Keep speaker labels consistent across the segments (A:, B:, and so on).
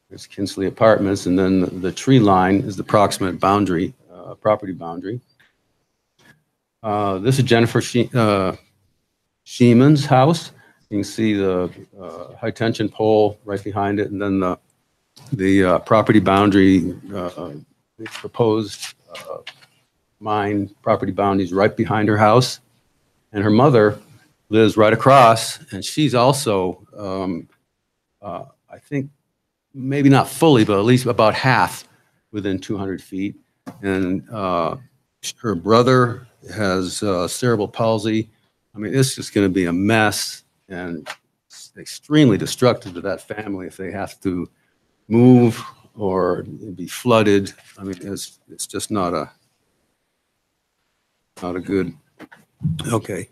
A: There's Kinsley Apartments, and then the tree line is the proximate boundary, property boundary. This is Jennifer Sheeman's house. You can see the high tension pole right behind it, and then the property boundary, proposed mine property boundaries right behind her house. And her mother lives right across, and she's also, I think, maybe not fully, but at least about half within 200 feet. And her brother has cerebral palsy. I mean, it's just going to be a mess and extremely destructive to that family if they have to move or be flooded. I mean, it's just not a good. Okay.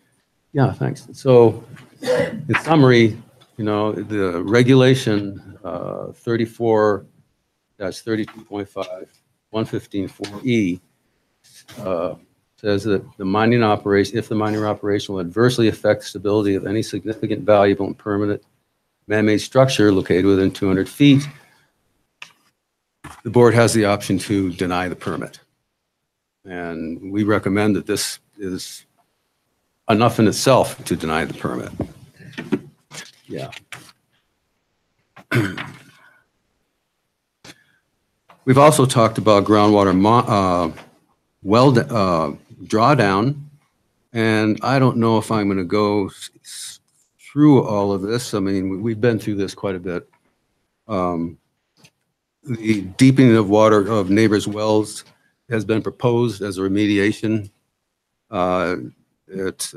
A: Yeah, thanks. So in summary, you know, the regulation 34-32.5 115.4E says that the mining operation, if the mining operation will adversely affect the stability of any significant, valuable, and permanent man-made structure located within 200 feet, the board has the option to deny the permit. And we recommend that this is enough in itself to deny the permit. Yeah. We've also talked about groundwater well drawdown, and I don't know if I'm going to go through all of this. I mean, we've been through this quite a bit. The deepening of water of neighbors' wells has been proposed as a remediation. If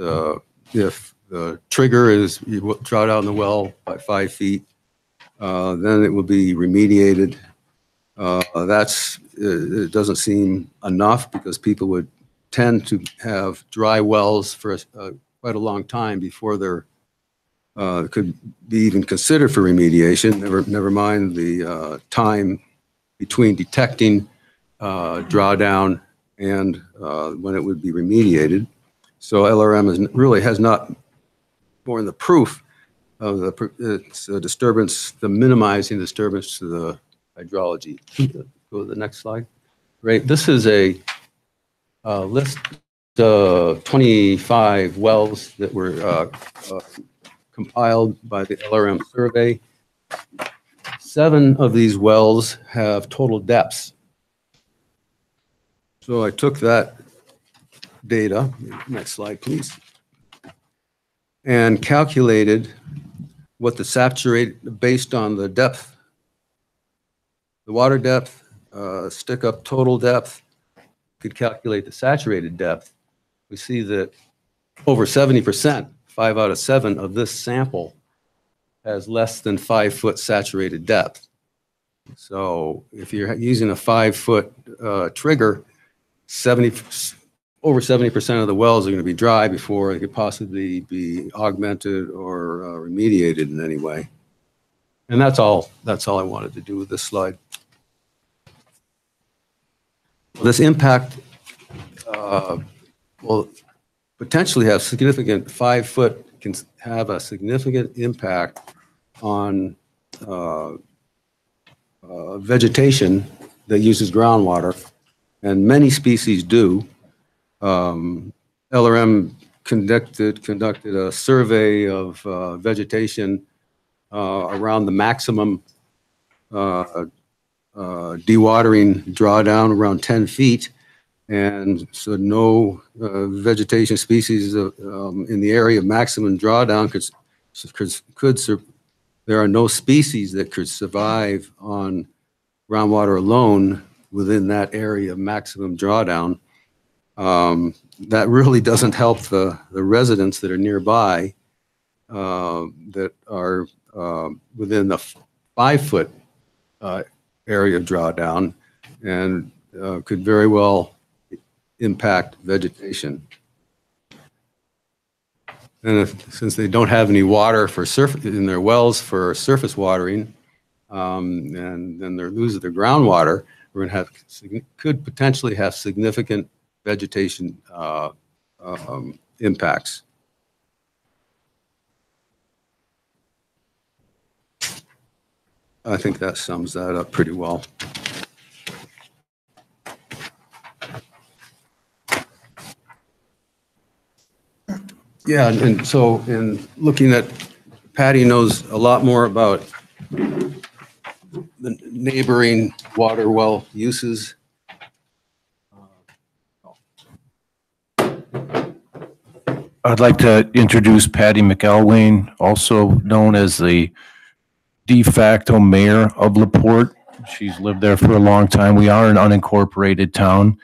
A: the trigger is you draw down the well by 5 feet, then it will be remediated. It doesn't seem enough because people would tend to have dry wells for quite a long time before they're could be even considered for remediation. Never mind the time between detecting drawdown and when it would be remediated. So LRM really has not borne the proof of its disturbance, the minimizing disturbance to the hydrology. Go to the next slide. Great. This is a list of 25 wells that were compiled by the LRM survey. 7 of these wells have total depths. So I took that data, next slide please, and calculated what the saturated, based on the depth, the water depth, stick up total depth, could calculate the saturated depth. We see that over 70%, 5 out of 7 of this sample has less than 5 foot saturated depth. So if you're using a 5 foot trigger, over 70% of the wells are going to be dry before they could possibly be augmented or remediated in any way. And that's all I wanted to do with this slide. This impact will potentially have significant, 5 foot can have a significant impact on vegetation that uses groundwater, and many species do. LRM conducted a survey of vegetation around the maximum dewatering drawdown around 10 feet. And so no vegetation species in the area of maximum drawdown there are no species that could survive on groundwater alone within that area of maximum drawdown. That really doesn't help the residents that are nearby that are within the 5 foot area of drawdown, and could very well impact vegetation. And since they don't have any water for in their wells for surface watering, and then they're losing their groundwater, we're going to have could potentially have significant vegetation impacts. I think that sums that up pretty well. Yeah, and so in looking at, Patty knows a lot more about the neighboring water well uses.
B: I'd like to introduce Patty McElwain, also known as the de facto mayor of LaPorte. She's lived there for a long time. We are an unincorporated town.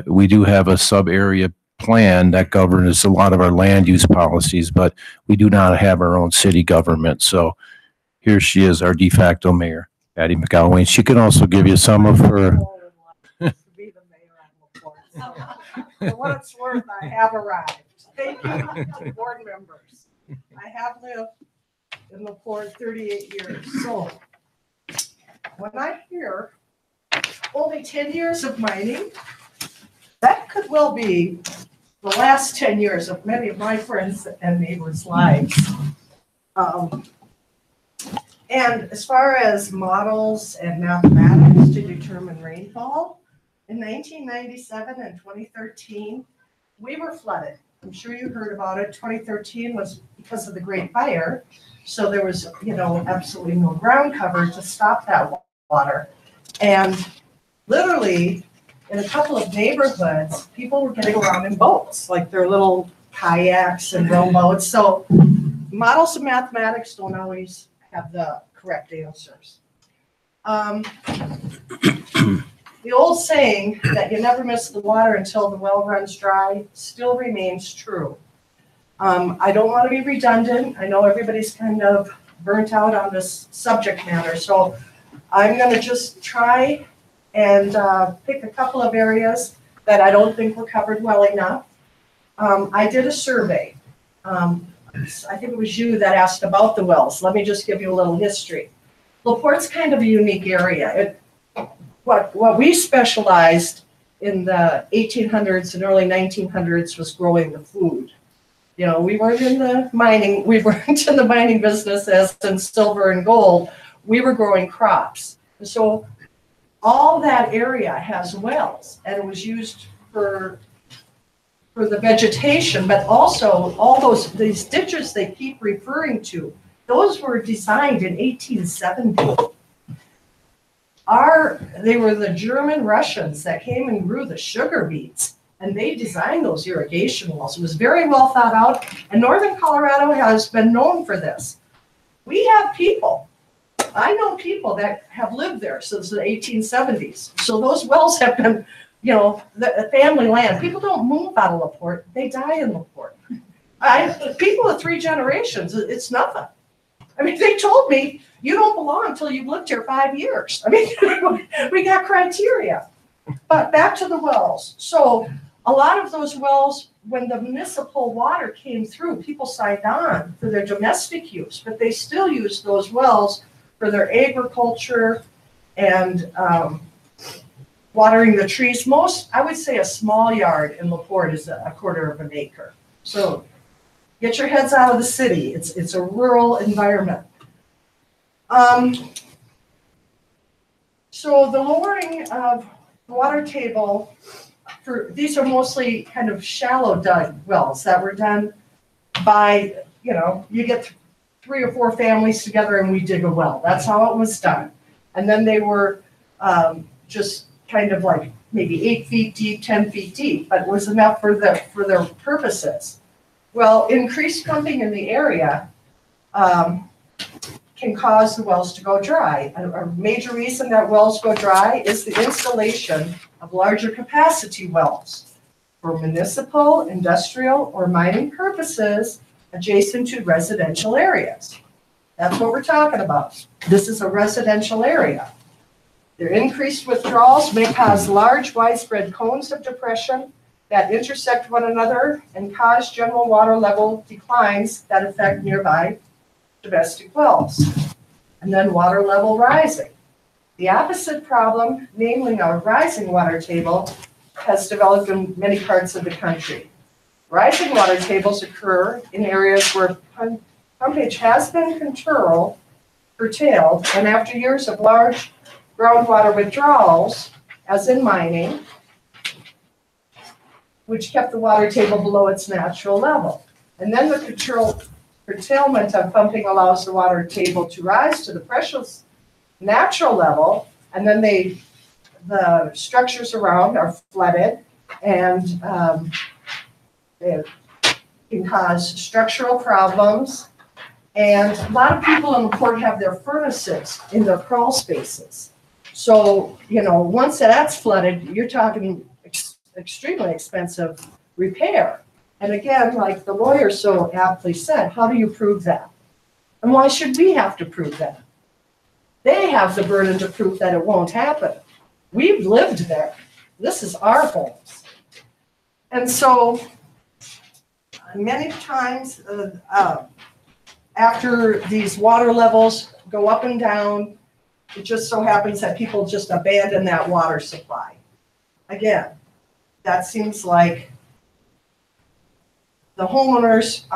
B: We do have a sub-area plan that governs a lot of our land use policies, but we do not have our own city government. So here she is, our de facto mayor, Patty McElwain. She can also give you some of her.
C: For what it's worth, I have arrived. Thank you, board members. I have lived in LaPorte 38 years. So when I hear only 10 years of mining, that could well be the last 10 years of many of my friends and neighbors' lives. And as far as models and mathematics to determine rainfall, in 1997 and 2013, we were flooded. I'm sure you heard about it. 2013 was because of the Great Fire. So there was, absolutely no ground cover to stop that water. And literally, in a couple of neighborhoods, people were getting around in boats, like their little kayaks and rowboats. So models of mathematics don't always have the correct answers. The old saying that you never miss the water until the well runs dry still remains true. I don't want to be redundant. I know everybody's kind of burnt out on this subject matter, so I'm going to just try and pick a couple of areas that I don't think were covered well enough. I did a survey. I think it was you that asked about the wells. Let me just give you a little history. LaPorte's kind of a unique area. What we specialized in the 1800s and early 1900s was growing the food. We weren't in the mining. We weren't in the mining business as in silver and gold. We were growing crops. And so all that area has wells, and it was used for the vegetation, but also all these ditches they keep referring to, those were designed in 1870. They were the German Russians that came and grew the sugar beets, and they designed those irrigation wells. It was very well thought out, and northern Colorado has been known for this. We have people. I know people that have lived there since the 1870s. So those wells have been, the family land. People don't move out of LaPorte. They die in LaPorte. People of 3 generations, it's nothing. I mean, they told me, you don't belong until you've lived here 5 years. I mean, we got criteria. But back to the wells. So a lot of those wells, when the municipal water came through, people signed on for their domestic use, but they still use those wells for their agriculture and watering the trees. I would say a small yard in LaPorte is a quarter of an acre. So get your heads out of the city. It's a rural environment. So the lowering of the water table, these are mostly kind of shallow dug wells that were done by, you get 3 or 4 families together and we dig a well. That's how it was done. And then they were just kind of like maybe 8 feet deep, 10 feet deep, but it was enough for their purposes. Well, increased pumping in the area can cause the wells to go dry. A major reason that wells go dry is the installation of larger capacity wells for municipal, industrial, or mining purposes adjacent to residential areas. That's what we're talking about. This is a residential area. Their increased withdrawals may cause large, widespread cones of depression that intersect one another and cause general water level declines that affect nearby domestic wells. And then water level rising. The opposite problem, namely a rising water table, has developed in many parts of the country. Rising water tables occur in areas where pumpage has been controlled curtailed, and after years of large groundwater withdrawals, as in mining, which kept the water table below its natural level. And then the curtailment of pumping allows the water table to rise to the precious natural level, and then the structures around are flooded, and it can cause structural problems. And a lot of people in the port have their furnaces in their crawl spaces. So, you know, once that's flooded, you're talking extremely expensive repair. And again, like the lawyer so aptly said, how do you prove that? And why should we have to prove that? They have the burden to prove that it won't happen. We've lived there. This is our homes. And so many times after these water levels go up and down, it just so happens that people just abandon that water supply. Again, that seems like the homeowners,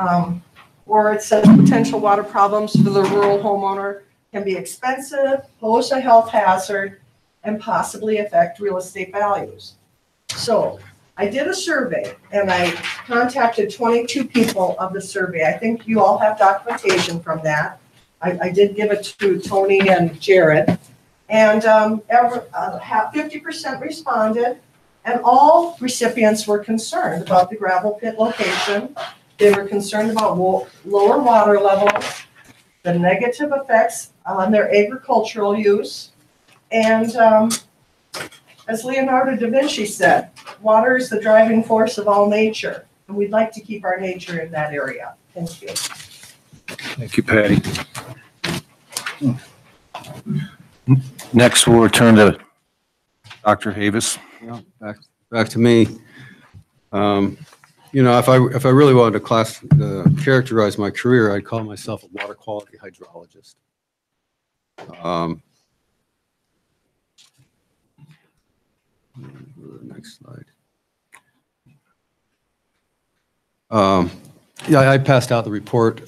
C: or it says potential water problems for the rural homeowner can be expensive, pose a health hazard, and possibly affect real estate values. So I did a survey and I contacted 22 people of the survey. I think you all have documentation from that. I did give it to Tony and Jared, and 50% responded, and all recipients were concerned about the gravel pit location. They were concerned about lower water levels, the negative effects on their agricultural use, and as Leonardo da Vinci said, water is the driving force of all nature, and we'd like to keep our nature in that area. Thank you.
B: Thank you, Patty. Next, we'll return to Dr. Havis.
A: Yeah, back to me. You know, if I really wanted to characterize my career, I'd call myself a water quality hydrologist. Next slide. Yeah, I passed out the report,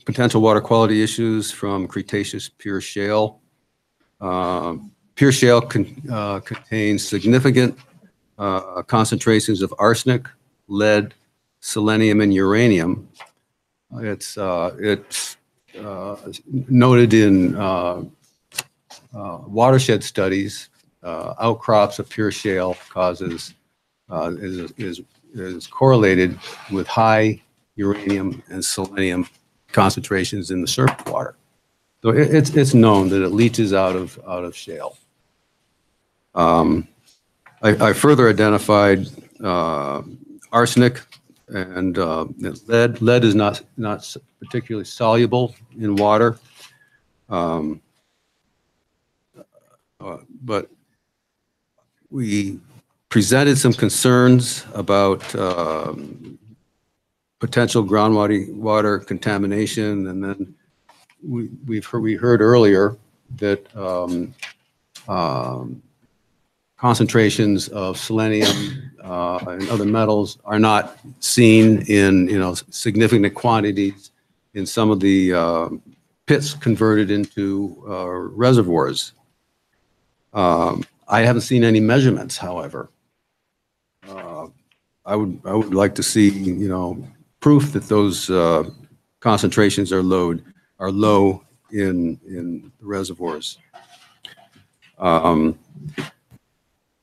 A: potential water quality issues from Cretaceous pure shale. Pure shale contains significant concentrations of arsenic, lead, selenium, and uranium. It's noted in watershed studies. Outcrops of pure shale is correlated with high uranium and selenium concentrations in the surface water. So it's known that it leaches out of shale. I further identified arsenic and lead. Lead is not particularly soluble in water, but we presented some concerns about potential groundwater contamination, and then we heard earlier that concentrations of selenium and other metals are not seen in significant quantities in some of the pits converted into reservoirs. I haven't seen any measurements, however. I would like to see proof that those concentrations are low in the reservoirs.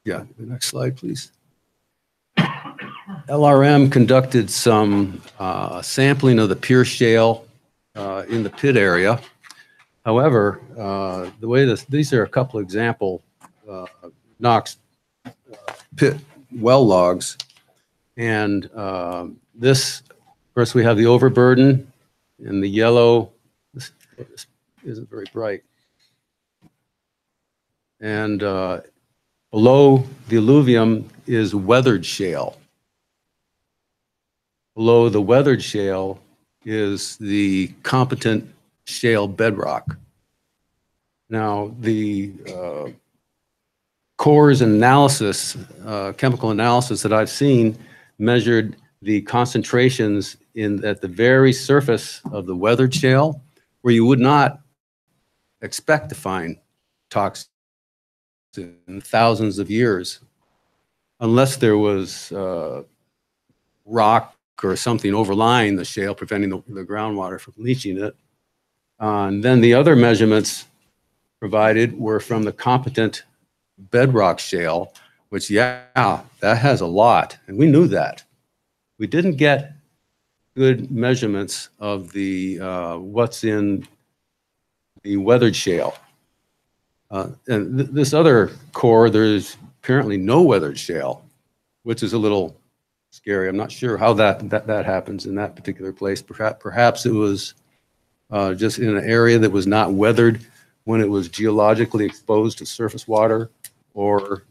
A: Yeah, the next slide, please. LRM conducted some sampling of the pure shale in the pit area. However, the way these are a couple example Knox pit well logs, and this, of course, we have the overburden in the yellow. This isn't very bright. And below the alluvium is weathered shale. Below the weathered shale is the competent shale bedrock. Now, the cores analysis, chemical analysis that I've seen measured the concentrations at the very surface of the weathered shale, where you would not expect to find toxins in thousands of years, unless there was rock or something overlying the shale, preventing the groundwater from leaching it. And then the other measurements provided were from the competent bedrock shale, which, yeah, that has a lot, and we knew that. We didn't get good measurements of the what's in the weathered shale. And this other core, there's apparently no weathered shale, which is a little scary. I'm not sure how that happens in that particular place. Perhaps it was just in an area that was not weathered when it was geologically exposed to surface water, or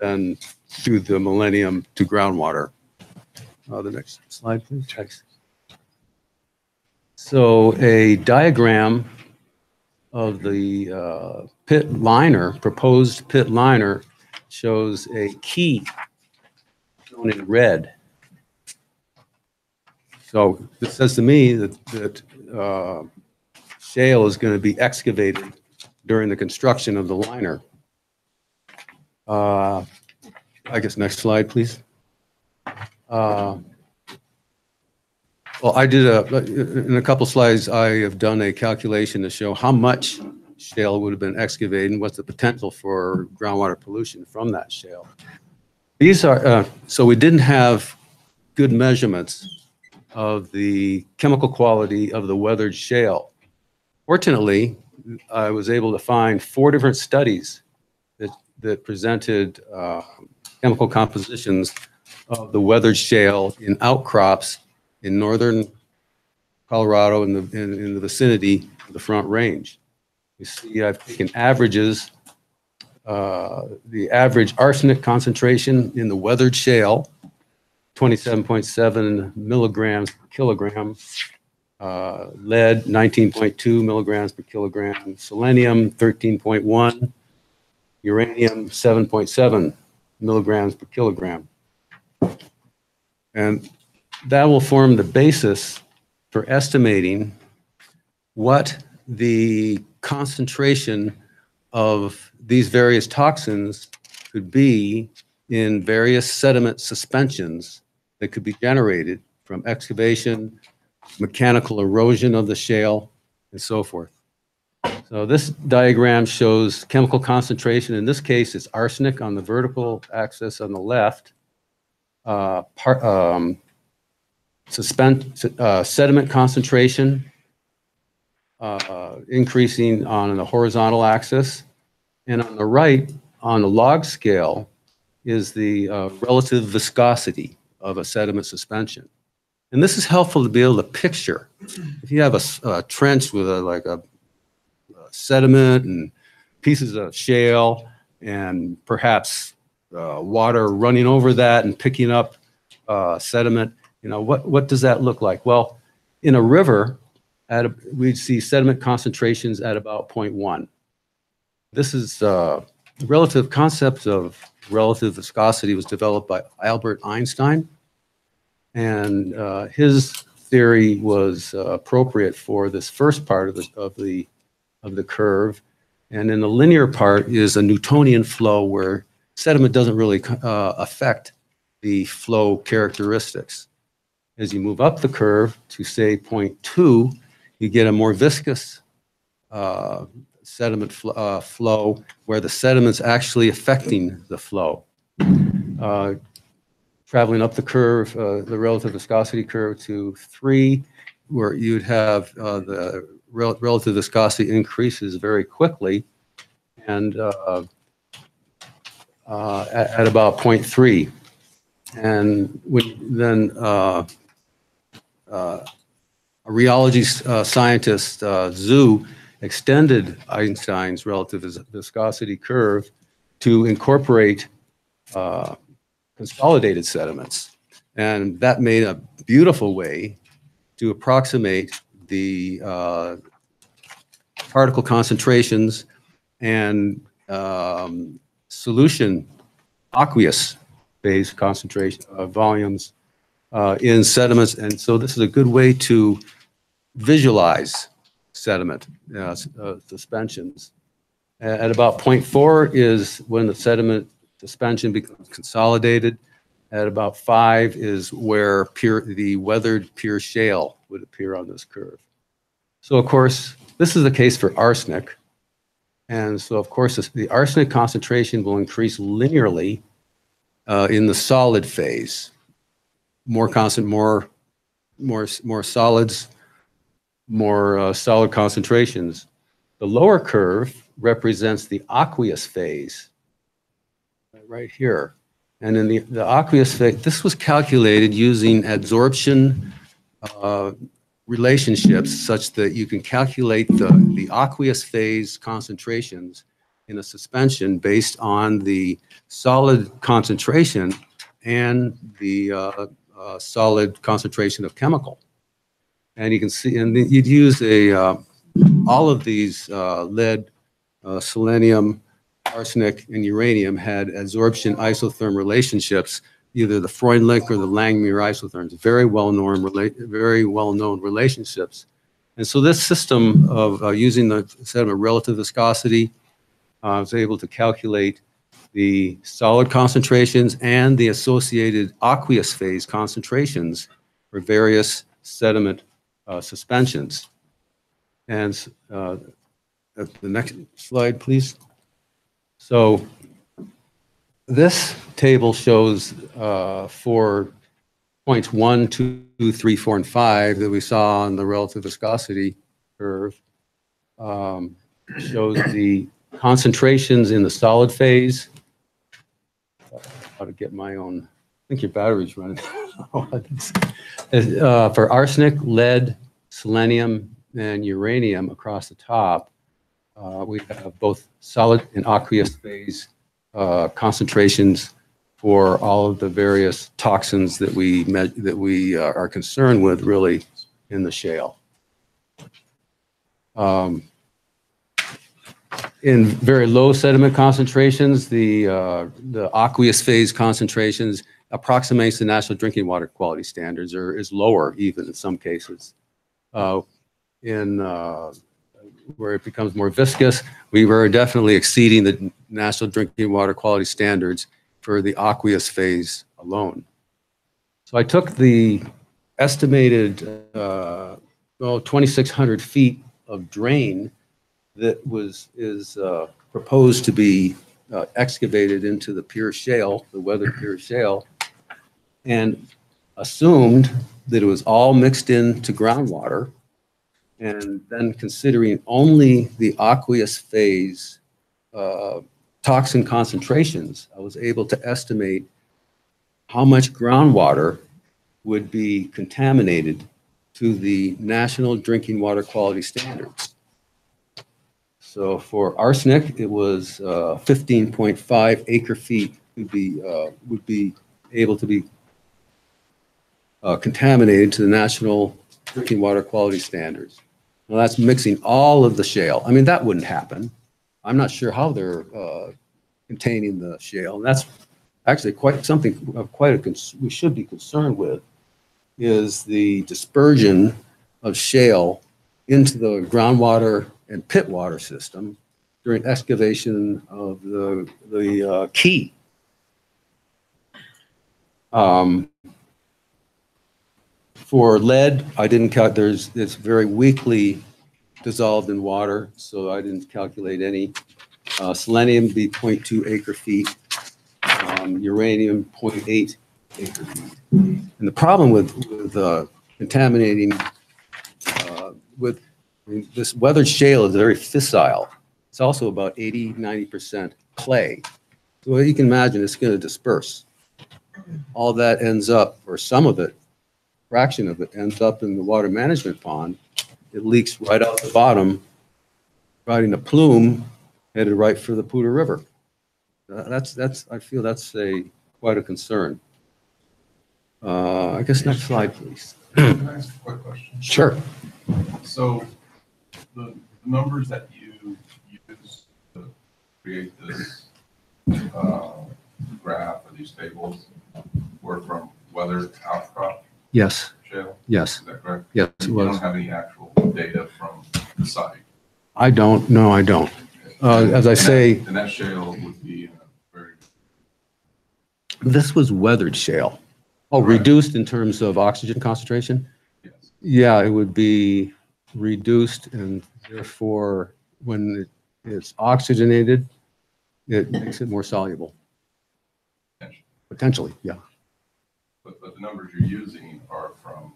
A: then through the millennium to groundwater. The next slide, please. Thanks. So a diagram of the pit liner, proposed pit liner, shows a key shown in red. So this says to me that shale is going to be excavated during the construction of the liner. I guess next slide, please. Well, I did in a couple slides, I have done a calculation to show how much shale would have been excavated and what's the potential for groundwater pollution from that shale. These are, so we didn't have good measurements of the chemical quality of the weathered shale. Fortunately, I was able to find 4 different studies that presented chemical compositions of the weathered shale in outcrops in northern Colorado in the vicinity of the Front Range. You see, I've taken averages. The average arsenic concentration in the weathered shale, 27.7 milligrams per kilogram. Lead, 19.2 milligrams per kilogram. Selenium, 13.1. Uranium, 7.7 milligrams per kilogram. And that will form the basis for estimating what the concentration of these various toxins could be in various sediment suspensions that could be generated from excavation, mechanical erosion of the shale, and so forth. So this diagram shows chemical concentration. In this case, it's arsenic on the vertical axis on the left, sediment concentration increasing on the horizontal axis, and on the right, on the log scale, is the relative viscosity of a sediment suspension. And this is helpful to be able to picture. If you have a trench with a sediment and pieces of shale and perhaps water running over that and picking up sediment, you know, what does that look like? Well, in a river, we'd see sediment concentrations at about 0.1. This is the relative concept of relative viscosity was developed by Albert Einstein, and his theory was appropriate for this first part of the curve. And in the linear part is a Newtonian flow where sediment doesn't really affect the flow characteristics. As you move up the curve to say 0.2, you get a more viscous sediment flow where the sediment's actually affecting the flow. Traveling up the curve, the relative viscosity curve to 3, where you'd have the relative viscosity increases very quickly, and at about 0.3. And then a rheology scientist, Zhu, extended Einstein's relative viscosity curve to incorporate consolidated sediments. And that made a beautiful way to approximate the particle concentrations and solution aqueous phase concentration volumes in sediments. And so this is a good way to visualize sediment suspensions. At about 0.4 is when the sediment suspension becomes consolidated. At about 5 is where the weathered pure shale would appear on this curve. So of course, this is the case for arsenic. And so of course, the arsenic concentration will increase linearly in the solid phase. More solids, more solid concentrations. The lower curve represents the aqueous phase, right here. And in the aqueous phase, this was calculated using adsorption relationships such that you can calculate the aqueous phase concentrations in a suspension based on the solid concentration and the solid concentration of chemical. And you can see, and you'd use all of these lead, selenium, arsenic, and uranium had adsorption isotherm relationships, either the Freund-Link or the Langmuir isotherms, very well-known relationships. And so this system of using the sediment relative viscosity was able to calculate the solid concentrations and the associated aqueous phase concentrations for various sediment suspensions. And the next slide, please. So this table shows for points 1, 2, 3, 4, and 5 that we saw on the relative viscosity curve, shows the concentrations in the solid phase. How to get my own, I think your battery's running. For arsenic, lead, selenium, and uranium across the top, we have both solid and aqueous phase concentrations for all of the various toxins that we are concerned with really in the shale. In very low sediment concentrations, the aqueous phase concentrations approximates the National Drinking Water Quality Standards, or is lower even in some cases. Where it becomes more viscous, we were definitely exceeding the National Drinking Water Quality Standards for the aqueous phase alone. So I took the estimated 2,600 feet of drain that is proposed to be excavated into the pure shale, the weathered pure shale, and assumed that it was all mixed into groundwater. And then considering only the aqueous phase toxin concentrations, I was able to estimate how much groundwater would be contaminated to the National Drinking Water Quality Standards. So for arsenic, it was 15.5 acre feet would be able to be contaminated to the National Drinking Water Quality Standards. Now that's mixing all of the shale. I mean, that wouldn't happen. I'm not sure how they're containing the shale. And that's actually quite something of we should be concerned with, is the dispersion of shale into the groundwater and pit water system during excavation of the key. For lead, I didn't count. It's very weakly dissolved in water, so I didn't calculate any. Selenium be 0.2 acre feet. Uranium 0.8 acre feet. And the problem with contaminating this weathered shale is very fissile. It's also about 80–90% clay. So you can imagine it's going to disperse. All that ends up, or some of it, fraction of it ends up in the water management pond. It leaks right out the bottom, riding a plume headed right for the Poudre River. I feel that's quite a concern. I guess next slide, please.
D: Can I ask a quick question?
A: Sure.
D: So the numbers that you use to create this graph or these tables were from weathered outcrop
A: Yes.
D: shale?
A: Yes.
D: Is that correct?
A: Yes, it
D: You
A: was.
D: don't have any actual data from the site.
A: I don't. No, I don't. As I say,
D: And that shale would be very,
A: this was weathered shale. Oh,
D: Correct.
A: reduced in terms of oxygen concentration?
D: yes.
A: Yeah, it would be reduced, and therefore, when it's oxygenated, it makes it more soluble. Potentially, yeah.
D: But the numbers you're using are from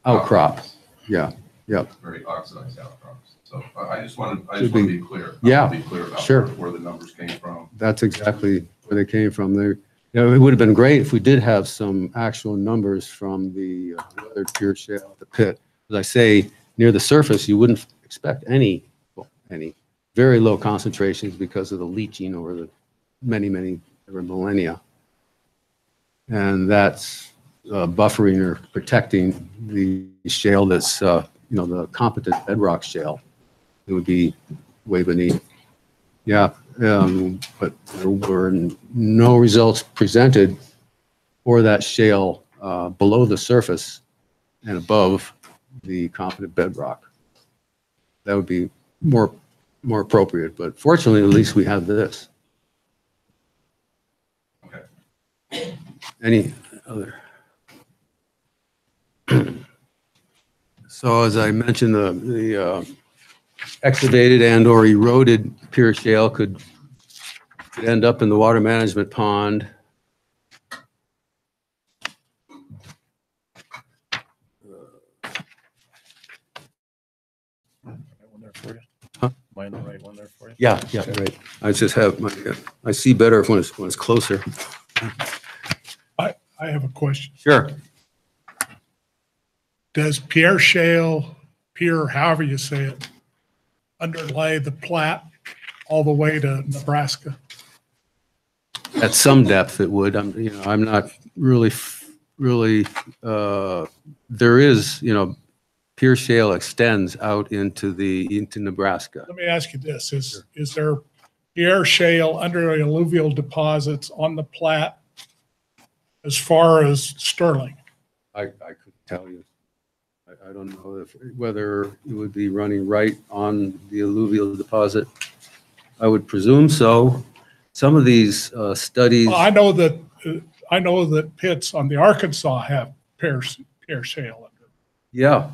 A: Outcrop,
D: outcrops,
A: yeah, yeah.
D: very oxidized outcrops. So I just want
A: Should
D: to
A: be-
D: be clear.
A: yeah,
D: Be clear about
A: sure.
D: where the numbers came from.
A: That's exactly where they came from. They, it would have been great if we did have some actual numbers from the weathered pure shale at the pit. As I say, near the surface, you wouldn't expect any very low concentrations because of the leaching over the many millennia. And that's buffering or protecting the shale that's, the competent bedrock shale. It would be way beneath. Yeah, but there were no results presented for that shale below the surface and above the competent bedrock. That would be more appropriate, but fortunately, at least we have this.
D: Okay.
A: Any other? So as I mentioned, the excavated and or eroded pure shale could end up in the water management pond. Huh?
B: Am I in the right one there for you?
A: Yeah, right. I just have I see better when it's closer.
E: I have a question.
A: Sure.
E: Does Pierre Shale, Pierre, however you say it, underlay the Platte all the way to Nebraska?
A: At some depth it would. I'm not really, there is, pure shale extends out into Nebraska.
E: Let me ask you this. Is there Pierre Shale under the alluvial deposits on the Platte as far as Sterling?
A: I couldn't tell you. I don't know whether it would be running right on the alluvial deposit. I would presume so. Some of these studies.
E: Well, I know that pits on the Arkansas have Pierre Shale under.
A: Yeah.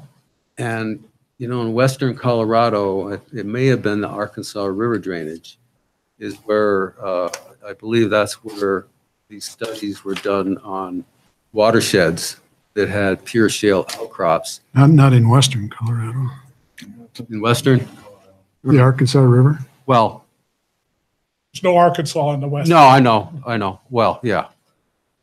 A: And, in western Colorado, it may have been the Arkansas River drainage is where, I believe that's where these studies were done on watersheds that had pure shale outcrops.
F: Not in western Colorado.
A: In western?
F: The Arkansas River?
A: Well,
E: There's no Arkansas in the west.
A: no, I know. Well, yeah.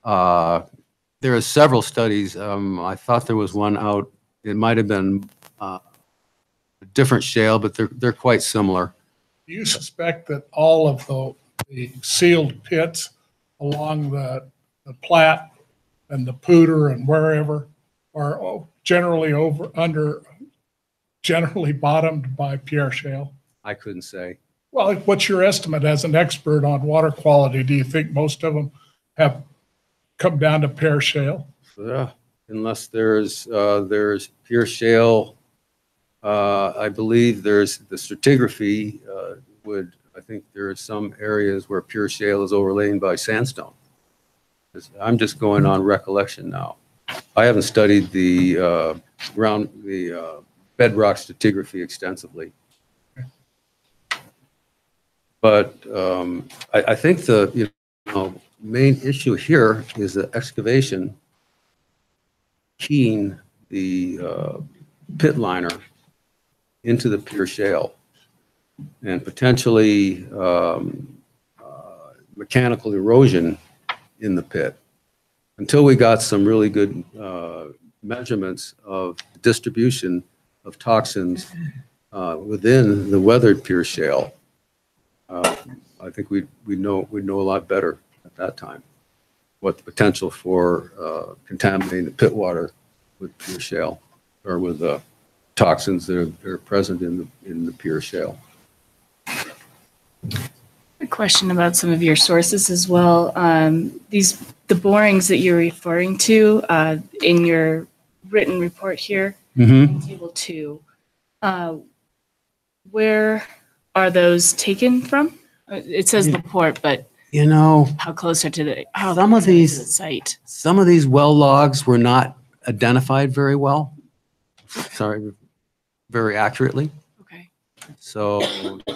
A: There are several studies. I thought there was one out. It might have been a different shale, but they're quite similar.
E: Do you suspect that all of the sealed pits along the Platte and the Poudre and wherever are generally bottomed by Pierre Shale?
A: I couldn't say.
E: Well, what's your estimate as an expert on water quality? Do you think most of them have come down to Pierre Shale?
A: Yeah, unless there's pure shale. I believe there's the stratigraphy I think there are some areas where pure shale is overlain by sandstone. I'm just going on recollection now. I haven't studied the bedrock stratigraphy extensively. But I think the main issue here is the excavation keying the pit liner into the pure shale and potentially mechanical erosion in the pit. Until we got some really good measurements of distribution of toxins within the weathered pure shale, I think we'd know a lot better at that time what the potential for contaminating the pit water with pure shale or with toxins that are present in the pure shale.
G: A question about some of your sources as well. The borings that you're referring to in your written report here, in Table 2, Where are those taken from? It says Laporte, but
A: You know,
G: how close are to the, how
A: Some of
G: close are they to
A: these-
G: the site?
A: some of these well logs were not identified very well. Sorry, very accurately.
G: Okay.
A: So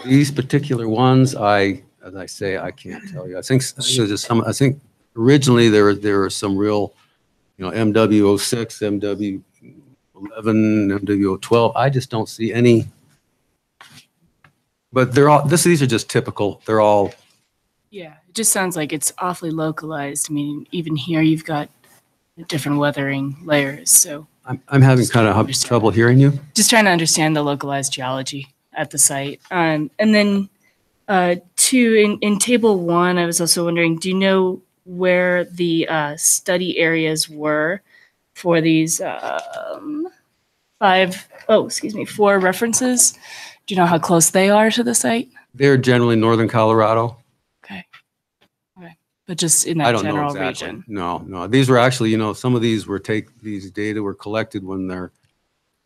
A: these particular ones, as I say, I can't tell you. I think there's just some, I think originally there were some real, MW06, MW11, MW12. I just don't see any. But these are just typical. They're all,
G: Yeah, it just sounds like it's awfully localized. I mean, even here you've got different weathering layers. So
A: I'm having kind of
G: Understand.
A: trouble hearing you.
G: just trying to understand the localized geology at the site. And then two, in table 1, I was also wondering, do you know where the study areas were for these 4 references? Do you know how close they are to the site?
A: They're generally northern Colorado.
G: Okay. Okay. But just in
A: I
G: that
A: don't know
G: general
A: exactly.
G: region.
A: No. These were actually, some of these these data were collected when they're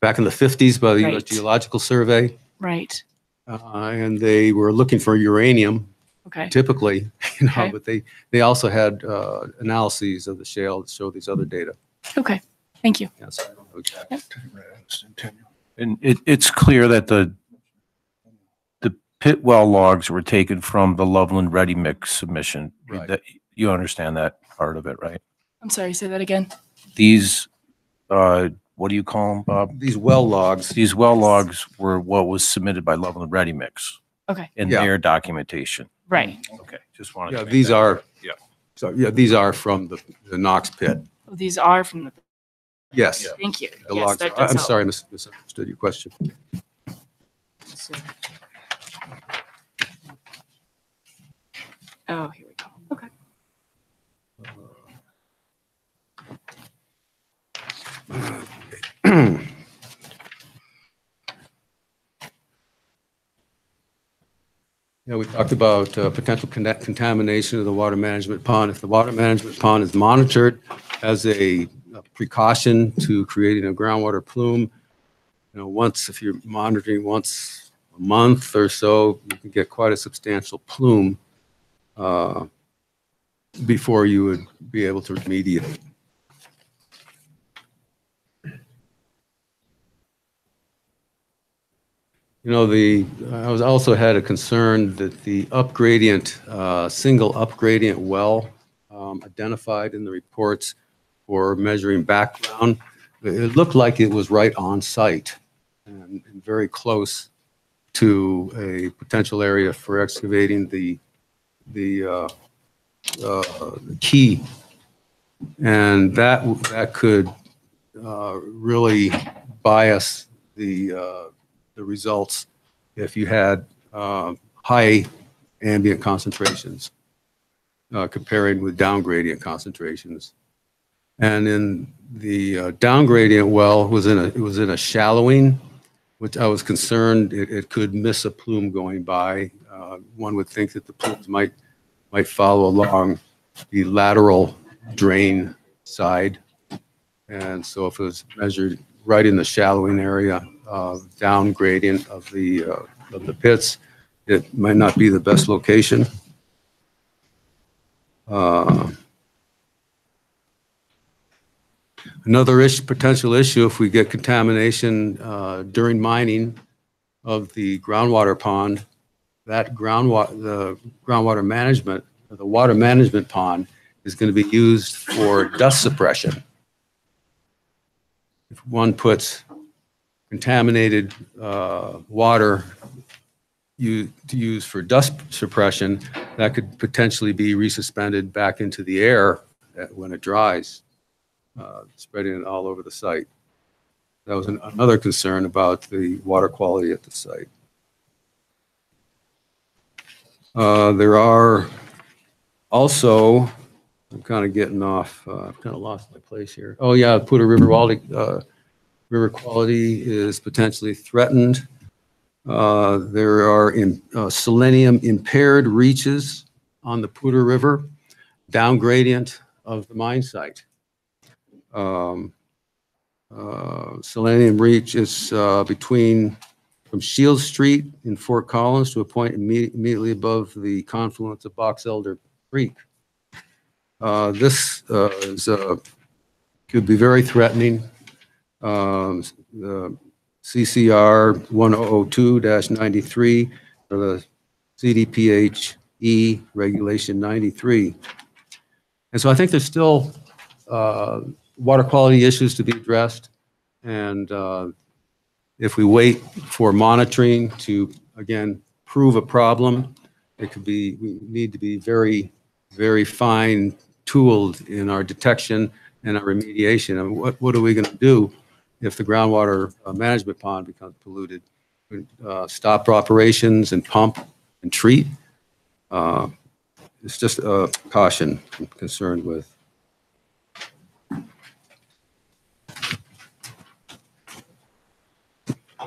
A: back in the 50s by the U.S.
G: Right.
A: Geological Survey.
G: Right.
A: And they were looking for uranium
G: Okay.
A: typically,
G: Okay.
A: but they also had analyses of the shale that show these other data.
G: Okay. Thank you.
A: Yeah, so I don't know exactly.
B: And it's clear that the pit well logs were taken from the Loveland Ready Mix submission.
A: Right.
B: That, you understand that part of it, right?
G: I'm sorry, say that again.
B: These, what do you call them, Bob?
A: These well logs,
B: These well logs were what was submitted by Loveland Ready Mix
G: Okay.
B: in
A: Yeah.
B: their documentation.
G: Right.
B: Okay, just wanted
A: yeah,
B: to make
A: these
B: that
A: are,
B: clear. Yeah.
A: so yeah, these are from the Knox pit.
G: Oh, these are from the,
A: Yes.
B: Yeah.
G: thank you.
A: The
G: Yes,
A: logs.
G: that does
A: I'm
G: help.
A: sorry, I misunderstood your question.
G: So- Oh, here we go. Okay.
A: Yeah, we talked about potential contamination of the water management pond. If the water management pond is monitored as a precaution to creating a groundwater plume, if you're monitoring once a month or so, you can get quite a substantial plume before you would be able to remediate. I was also had a concern that the single upgradient well identified in the reports for measuring background, it looked like it was right on site and very close to a potential area for excavating the key. And that could really bias the results if you had high ambient concentrations comparing with down gradient concentrations. And in the down gradient well it was in a shallowing, which I was concerned it could miss a plume going by. One would think that the plumes might follow along the lateral drain side. And so if it was measured right in the shallowing area, down gradient of the pits, it might not be the best location. Another potential issue if we get contamination during mining of the groundwater pond, the groundwater management, the water management pond is going to be used for dust suppression. If one puts contaminated water to use for dust suppression, that could potentially be resuspended back into the air when it dries, spreading it all over the site. That was another concern about the water quality at the site. There are also, I'm kind of getting off, I've kind of lost my place here. Oh yeah, Poudre river quality is potentially threatened. There are selenium impaired reaches on the Poudre River, down gradient of the mine site. Selenium reach is between from Shield Street in Fort Collins to a point immediately above the confluence of Box Elder Creek. This could be very threatening. The CCR 1002-93 or the CDPHE Regulation 93. And so I think there's still water quality issues to be addressed. And if we wait for monitoring to, again, prove a problem, it could be, we need to be very, very fine tooled in our detection and our remediation. And what are we going to do if the groundwater management pond becomes polluted? Stop operations and pump and treat? It's just a caution I'm concerned with.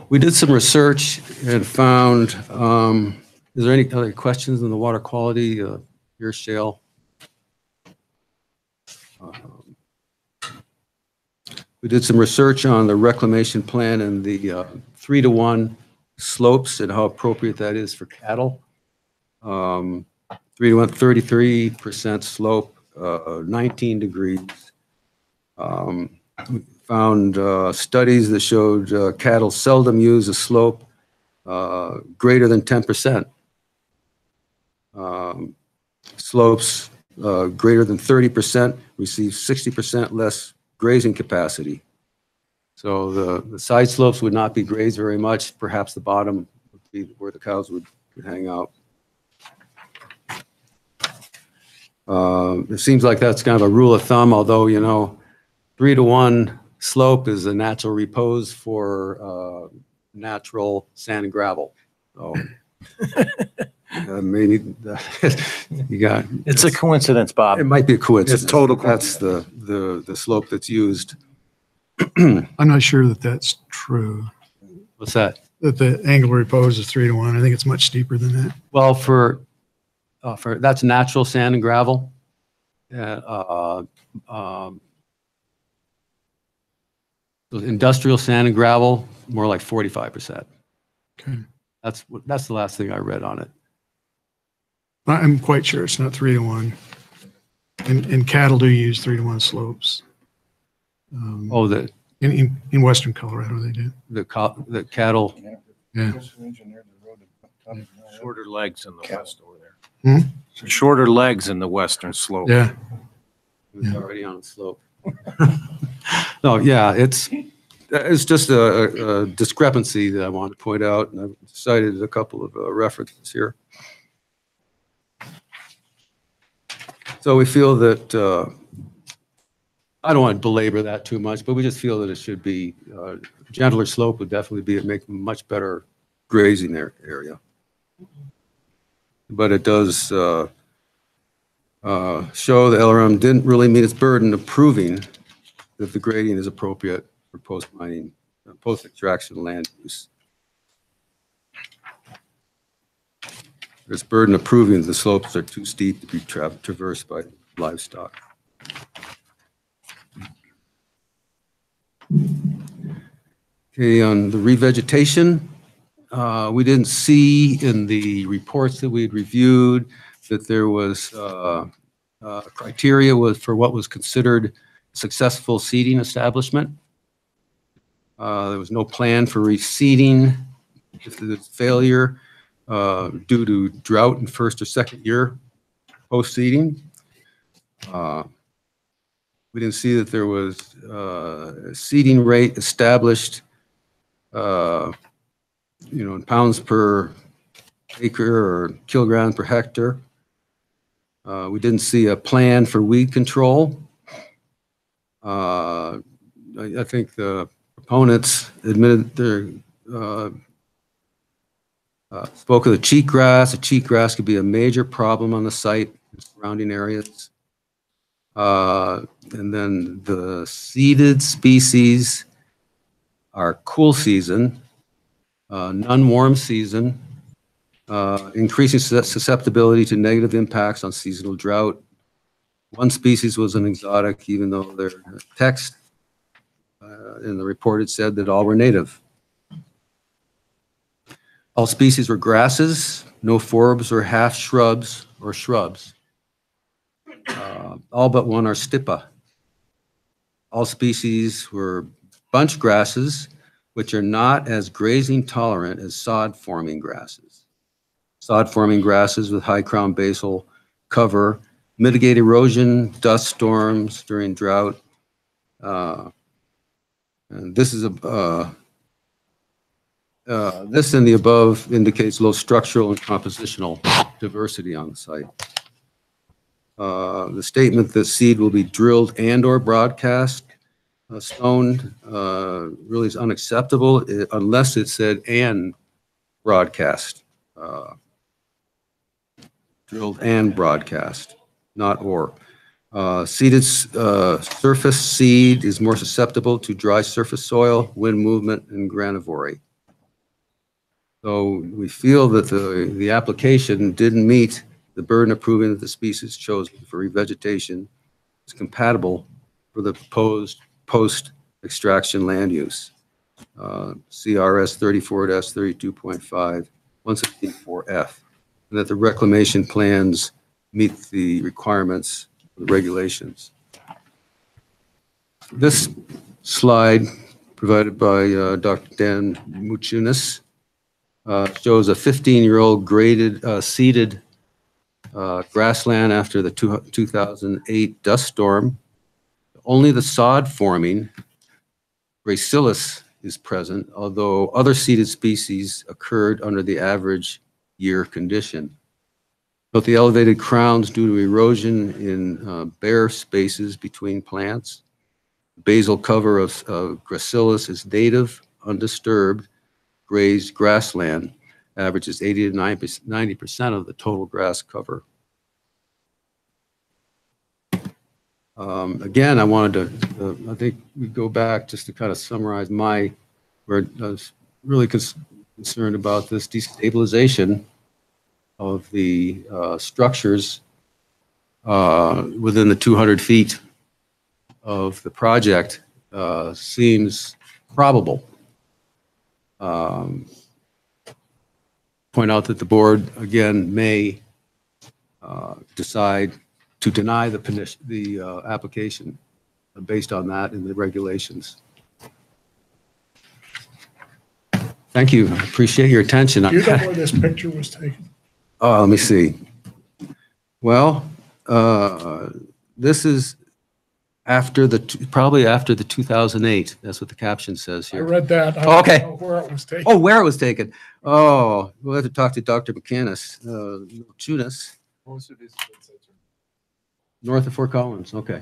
A: We did some research and found, is there any other questions on the water quality here, Shale? We did some research on the reclamation plan and the 3-to-1 slopes and how appropriate that is for cattle. 3-to-1, 33% slope, 19 degrees. We found studies that showed cattle seldom use a slope greater than 10%. Slopes greater than 30% receive 60% less grazing capacity. So the side slopes would not be grazed very much. Perhaps the bottom would be where the cows would hang out. It seems like that's kind of a rule of thumb, although, you know, 3-to-1 slope is a natural repose for natural sand and gravel. So maybe you got.
B: It's a coincidence, Bob.
A: It might be a coincidence.
B: It's total
A: That's the slope that's used.
F: I'm not sure that that's true,
A: What's that?
F: that the angle of repose is 3-to-1. I think it's much steeper than that.
A: Well, for that's natural sand and gravel. Industrial sand and gravel, more like 45%.
F: Okay.
A: That's the last thing I read on it.
F: I'm quite sure it's not 3-to-1. And cattle do use 3-to-1 slopes.
A: Oh, the
F: In western Colorado, they do.
A: the cattle.
F: Yeah.
B: Shorter legs in the west over there. Shorter legs in the western slope.
F: Yeah.
A: It was already on the slope. No, yeah, it's just a discrepancy that I want to point out, and I've cited a couple of references here. So we feel that, I don't want to belabor that too much, but we just feel that it should be, gentler slope would definitely make much better grazing area. But it does show the LRM didn't really meet its burden of proving that the grading is appropriate for post-mining, post-extraction land use. There's burden of proving the slopes are too steep to be traversed by livestock. Okay, on the revegetation, we didn't see in the reports that we had reviewed that there was criteria for what was considered successful seeding establishment. There was no plan for reseeding if there's failure due to drought in first or second year post-seeding. We didn't see that there was a seeding rate established, in pounds per acre or kilogram per hectare. We didn't see a plan for weed control. I think the proponents admitted their spoke of the cheatgrass. The cheatgrass could be a major problem on the site and surrounding areas. And then the seeded species are cool season, none warm season, increasing susceptibility to negative impacts on seasonal drought. One species was an exotic, even though their text in the report it said that all were native. All species were grasses, no forbs or half shrubs or shrubs. All but one are stipa. All species were bunch grasses, which are not as grazing tolerant as sod-forming grasses. Sod-forming grasses with high crown basal cover mitigate erosion, dust storms during drought. And this is this and the above indicates low structural and compositional diversity on the site. The statement that seed will be drilled and or broadcast stoned really is unacceptable unless it said and broadcast. Drilled and broadcast, not or. Seeded surface seed is more susceptible to dry surface soil, wind movement, and granivory. So we feel that the application didn't meet the burden of proving that the species chosen for revegetation is compatible for the proposed post-extraction land use. CRS 34-32.5, 164F, and that the reclamation plans meet the requirements of the regulations. This slide provided by Dr. Dan Muchunas shows a 15-year-old graded, seeded grassland after the 2008 dust storm. Only the sod-forming Gracillus is present, although other seeded species occurred under the average year condition. Note the elevated crowns due to erosion in bare spaces between plants. Basal cover of Gracillus is native, undisturbed, grazed grassland, averages 80 to 90% of the total grass cover. Again, I wanted to, I think we go back just to kind of summarize where I was really concerned about this destabilization of the structures within the 200 feet of the project seems probable. Point out that the board, again, may decide to deny the application based on that in the regulations. Thank you. I appreciate your attention.
E: Do you know where this picture was taken?
A: Let me see. Well, this is after probably after the 2008. That's what the caption says
E: I
A: here.
E: read that. I
A: Oh, okay.
E: don't know where it was taken.
A: Oh, where it was taken. Oh, we'll have to talk to Dr. McCannis, Chunas, north of Fort Collins. Okay.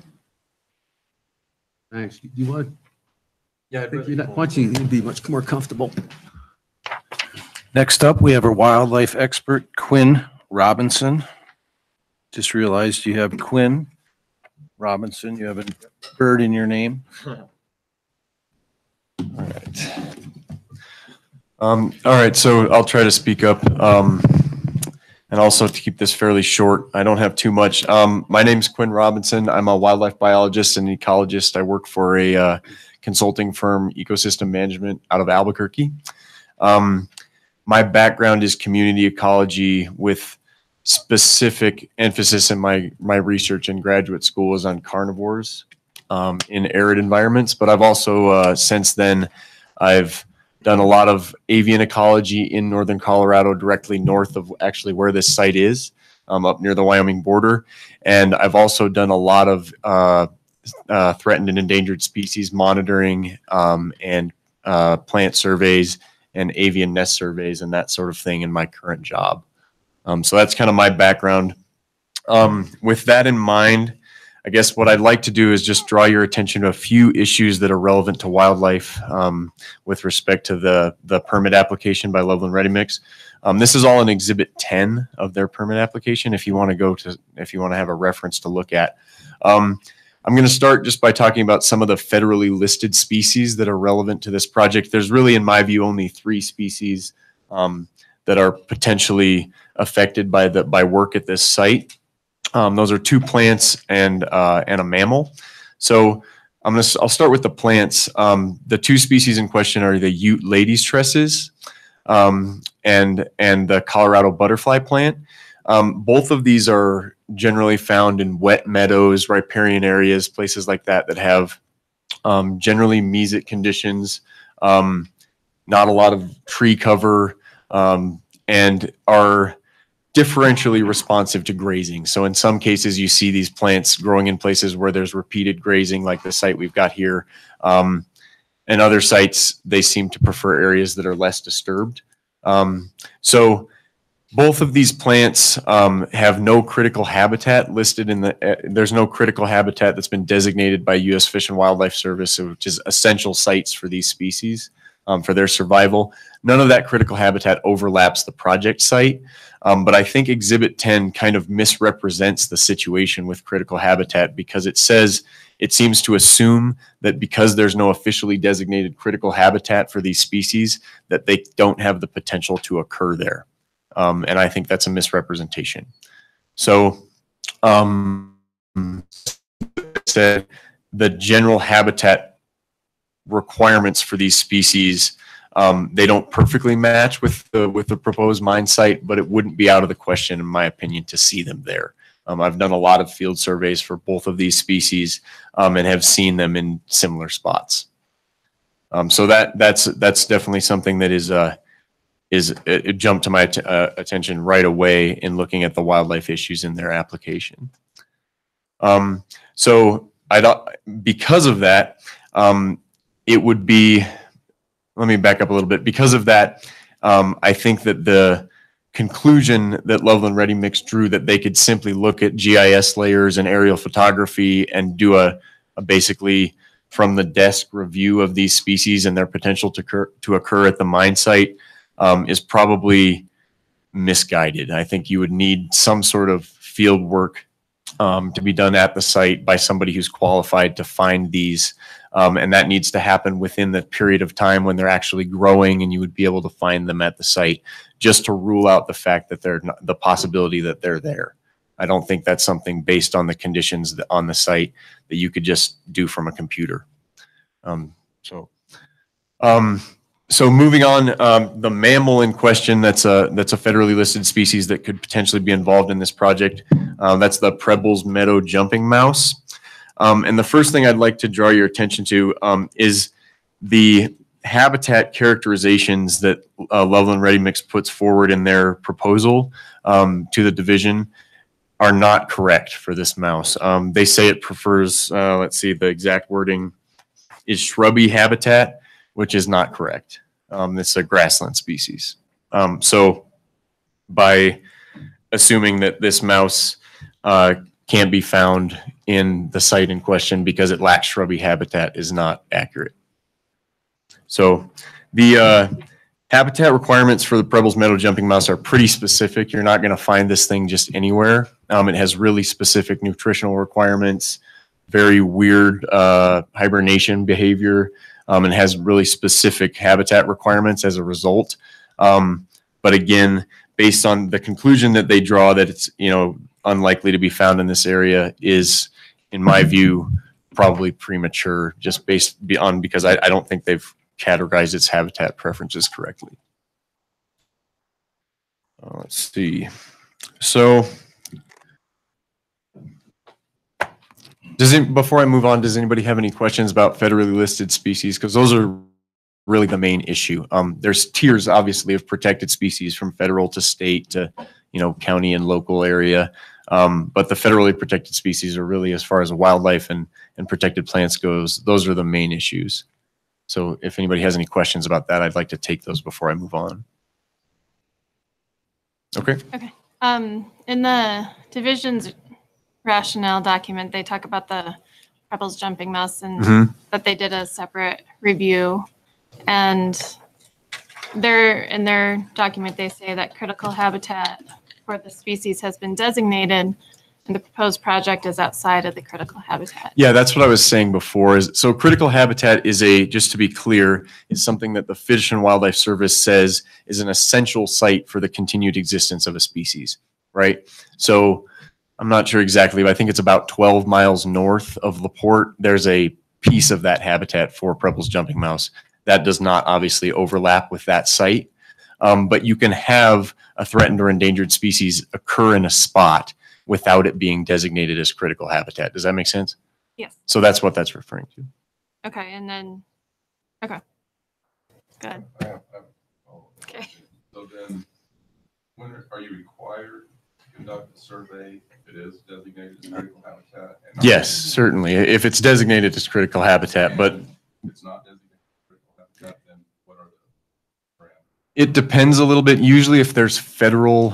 A: Thanks. You want?
D: Yeah,
A: Why don't you'd be much more comfortable.
B: Next up, we have our wildlife expert, Quinn Robinson. Just realized you have Quinn Robinson. You have a bird in your name.
H: All right, so I'll try to speak up, and also to keep this fairly short. I don't have too much. My name's Quinn Robinson. I'm a wildlife biologist and ecologist. I work for a consulting firm, Ecosystem Management, out of Albuquerque. My background is community ecology with specific emphasis in my research in graduate school is on carnivores in arid environments. But I've also, since then, I've done a lot of avian ecology in northern Colorado, directly north of actually where this site is, up near the Wyoming border. And I've also done a lot of threatened and endangered species monitoring and plant surveys and avian nest surveys and that sort of thing in my current job. So that's kind of my background. With that in mind, I guess what I'd like to do is just draw your attention to a few issues that are relevant to wildlife with respect to the permit application by Loveland Ready Mix. This is all in Exhibit 10 of their permit application if you want to have a reference to look at. I'm going to start just by talking about some of the federally listed species that are relevant to this project. There's really, in my view, only 3 species that are potentially affected by work at this site. Those are 2 plants and a mammal. So I'll start with the plants. The 2 species in question are the Ute ladies tresses and the Colorado butterfly plant. Both of these are generally found in wet meadows, riparian areas, places like that that have generally mesic conditions, not a lot of tree cover, and are differentially responsive to grazing. So in some cases, you see these plants growing in places where there's repeated grazing, like the site we've got here. And other sites, they seem to prefer areas that are less disturbed. So both of these plants have no critical habitat listed in the, there's no critical habitat that's been designated by U.S. Fish and Wildlife Service, which is essential sites for these species for their survival. None of that critical habitat overlaps the project site. But I think Exhibit 10 kind of misrepresents the situation with critical habitat because it says, it seems to assume that because there's no officially designated critical habitat for these species, that they don't have the potential to occur there. And I think that's a misrepresentation. So, said the general habitat requirements for these species, they don't perfectly match with the proposed mine site, but it wouldn't be out of the question, in my opinion, to see them there. I've done a lot of field surveys for both of these species and have seen them in similar spots. So that's definitely something that it jumped to my attention right away in looking at the wildlife issues in their application. So because of that, it would be, let me back up a little bit. Because of that, I think that the conclusion that Loveland Ready Mix drew that they could simply look at GIS layers and aerial photography and do a basically from the desk review of these species and their potential to occur at the mine site is probably misguided. I think you would need some sort of field work to be done at the site by somebody who's qualified to find these. And that needs to happen within the period of time when they're actually growing and you would be able to find them at the site, just to rule out the fact that they're not, the possibility that they're there. I don't think that's something based on the conditions on the site that you could just do from a computer. So moving on, the mammal in question, that's a federally listed species that could potentially be involved in this project. That's the Preble's meadow jumping mouse. And the first thing I'd like to draw your attention to is the habitat characterizations that Loveland Ready Mix puts forward in their proposal to the division are not correct for this mouse. They say it prefers, let's see, the exact wording is shrubby habitat, which is not correct. It's a grassland species. So by assuming that this mouse can't be found in the site in question because it lacks shrubby habitat is not accurate. So the habitat requirements for the Preble's meadow jumping mouse are pretty specific. You're not going to find this thing just anywhere. It has really specific nutritional requirements, very weird hibernation behavior, and has really specific habitat requirements as a result. But again, based on the conclusion that they draw that it's, unlikely to be found in this area is, in my view, probably premature, just because I don't think they've categorized its habitat preferences correctly. Let's see. So before I move on, does anybody have any questions about federally listed species? Because those are really the main issue. There's tiers, obviously, of protected species from federal to state to, county and local area. But the federally protected species are really, as far as wildlife and protected plants goes, those are the main issues. So if anybody has any questions about that, I'd like to take those before I move on. Okay.
I: Okay. In the division's rationale document, they talk about the Preble's jumping mouse and that they did a separate review. And in their document, they say that critical habitat for the species has been designated and the proposed project is outside of the critical habitat. Yeah, that's what I was saying before. So critical habitat is just to be clear, is something that the Fish and Wildlife Service says is an essential site for the continued existence of a species, right? So I'm not sure exactly, but I think it's about 12 miles north of LaPorte. There's a piece of that habitat for Preble's jumping mouse. That does not obviously overlap with that site.
H: But you can have a threatened or endangered species occur in a spot without it being designated as critical habitat. Does that make sense?
I: Yes.
H: So that's what that's referring to.
I: Okay, and then, okay. Good. Okay.
D: So then, when are you required to conduct a survey if it is designated as critical habitat? And
H: Yes, certainly. If it's designated as critical habitat, but
D: if it's not designated as critical habitat, then what are the parameters?
H: it depends a little bit. Usually if there's federal,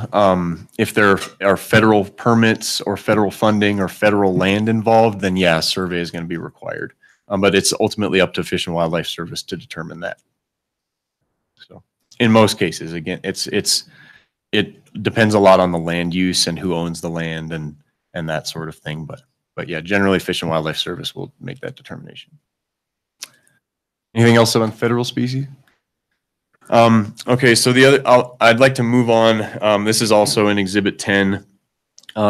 H: if there are federal permits or federal funding or federal land involved, then yeah, a survey is going to be required. But it's ultimately up to Fish and Wildlife Service to determine that. So in most cases, again, it depends a lot on the land use and who owns the land and that sort of thing. But yeah, generally Fish and Wildlife Service will make that determination. Anything else on federal species? Okay, so I'd like to move on. This is also in Exhibit 10.